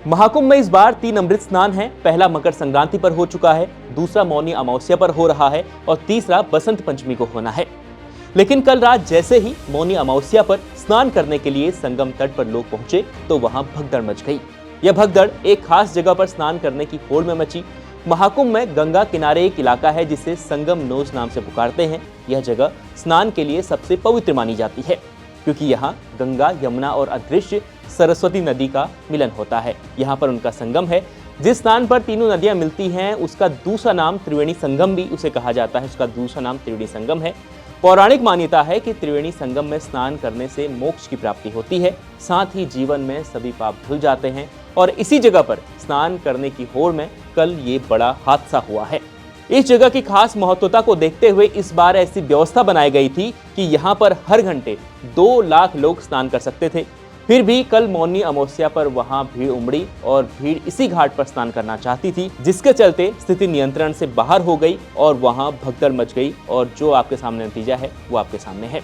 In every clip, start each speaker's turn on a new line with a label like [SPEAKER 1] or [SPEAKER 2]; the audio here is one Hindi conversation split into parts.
[SPEAKER 1] महाकुंभ में इस बार 3 अमृत स्नान है। पहला मकर संक्रांति पर हो चुका है, दूसरा मौनी अमावस्या पर हो रहा है और तीसरा बसंत पंचमी को होना है। लेकिन कल रात जैसे ही मौनी अमावस्या पर स्नान करने के लिए संगम तट पर लोग पहुंचे तो वहां भगदड़ मच गई। यह भगदड़ एक खास जगह पर स्नान करने की होड़ में मची। महाकुंभ में गंगा किनारे एक इलाका है जिसे संगम नोज नाम से पुकारते हैं। यह जगह स्नान के लिए सबसे पवित्र मानी जाती है क्योंकि यहाँ गंगा, यमुना और अदृश्य सरस्वती नदी का मिलन होता है। यहाँ पर उनका संगम है। जिस स्थान पर तीनों नदियां मिलती हैं उसका दूसरा नाम त्रिवेणी संगम भी उसे कहा जाता है। उसका दूसरा नाम त्रिवेणी संगम है। पौराणिक मान्यता है कि त्रिवेणी संगम में स्नान करने से मोक्ष की प्राप्ति होती है, साथ ही जीवन में सभी पाप धुल जाते हैं। और इसी जगह पर स्नान करने की होड़ में कल ये बड़ा हादसा हुआ है। इस जगह की खास महत्वता को देखते हुए इस बार ऐसी व्यवस्था बनाई गई थी कि यहाँ पर हर घंटे 2 लाख लोग स्नान कर सकते थे। फिर भी कल मौनी अमावस्या पर वहां भीड़ उमड़ी और भीड़ इसी घाट पर स्नान करना चाहती थी, जिसके चलते स्थिति नियंत्रण से बाहर हो गई और वहां भगदड़ मच गई। और जो आपके सामने नतीजा है वो आपके सामने है।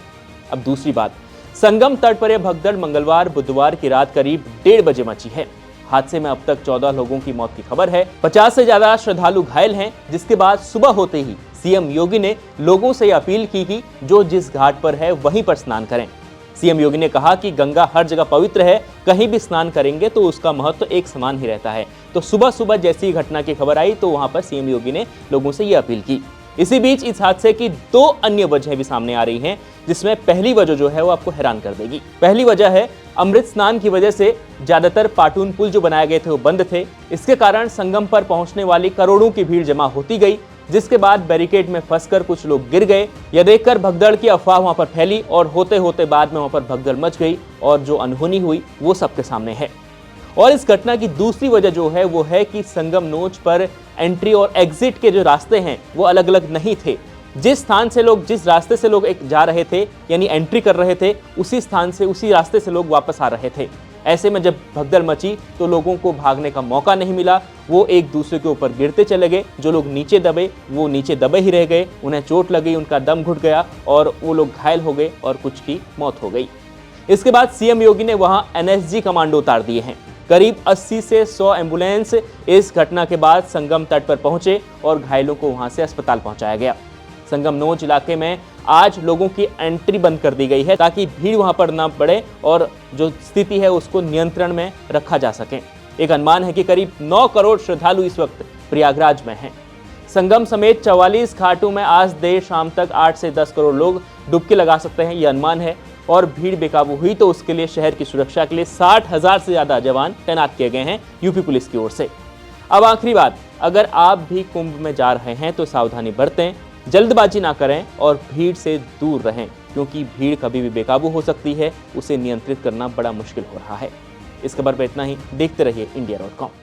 [SPEAKER 1] अब दूसरी बात, संगम तट पर यह भगदड़ मंगलवार बुधवार की रात करीब 1:30 बजे मची है। हादसे में अब तक 14 लोगों की मौत की खबर है। 50 से ज्यादा श्रद्धालु घायल हैं, जिसके बाद सुबह होते ही सीएम योगी ने लोगों से अपील की कि जो जिस घाट पर है वहीं पर स्नान करें। सीएम योगी ने कहा कि गंगा हर जगह पवित्र है, कहीं भी स्नान करेंगे तो उसका महत्व एक समान ही रहता है। तो सुबह सुबह जैसी ही घटना की खबर आई तो वहां पर सीएम योगी ने लोगों से यह अपील की। इसी बीच इस हादसे की 2 अन्य वजह भी सामने आ रही हैं, जिसमें पहली वजह जो है वो आपको हैरान कर देगी। पहली वजह है अमृत स्नान की वजह से ज्यादातर पाटून पुल जो बनाए गए थे वो बंद थे। इसके कारण संगम पर पहुंचने वाली करोड़ों की भीड़ जमा होती गई, जिसके बाद बैरिकेड में फंसकर कुछ लोग गिर गए। यह देखकर भगदड़ की अफवाह वहां पर फैली और होते होते बाद में वहां पर भगदड़ मच गई और जो अनहोनी हुई वो सबके सामने है। और इस घटना की दूसरी वजह जो है वो है कि संगम नोच पर एंट्री और एग्जिट के जो रास्ते हैं वो अलग अलग नहीं थे। जिस रास्ते से लोग जा रहे थे यानी एंट्री कर रहे थे, उसी रास्ते से लोग वापस आ रहे थे। ऐसे में जब भगदड़ मची तो लोगों को भागने का मौका नहीं मिला। वो एक दूसरे के ऊपर गिरते चले गए। जो लोग नीचे दबे वो नीचे दबे ही रह गए, उन्हें चोट लगी, उनका दम घुट गया और वो लोग घायल हो गए और कुछ की मौत हो गई। इसके बाद सीएम योगी ने वहां एनएसजी कमांडो उतार दिए हैं। करीब 80 से 100 एम्बुलेंस इस घटना के बाद संगम तट पर पहुंचे और घायलों को वहां से अस्पताल पहुंचाया गया। संगम नोज इलाके में आज लोगों की एंट्री बंद कर दी गई है ताकि भीड़ वहां पर न बढ़े और जो स्थिति है उसको नियंत्रण में रखा जा सके। एक अनुमान है कि करीब 9 करोड़ श्रद्धालु इस वक्त प्रयागराज में हैं। संगम समेत 44 घाटों में आज देर शाम तक 8 से 10 करोड़ लोग डुबकी लगा सकते हैं, यह अनुमान है। और भीड़ बेकाबू हुई तो उसके लिए शहर की सुरक्षा के लिए 60,000 से ज्यादा जवान तैनात किए गए हैं यूपी पुलिस की ओर से। अब आखिरी बात, अगर आप भी कुंभ में जा रहे हैं तो सावधानी बरतें, जल्दबाजी ना करें और भीड़ से दूर रहें, क्योंकि भीड़ कभी भी बेकाबू हो सकती है। उसे नियंत्रित करना बड़ा मुश्किल हो रहा है। इस खबर पर इतना ही। देखते रहिए इंडिया.com।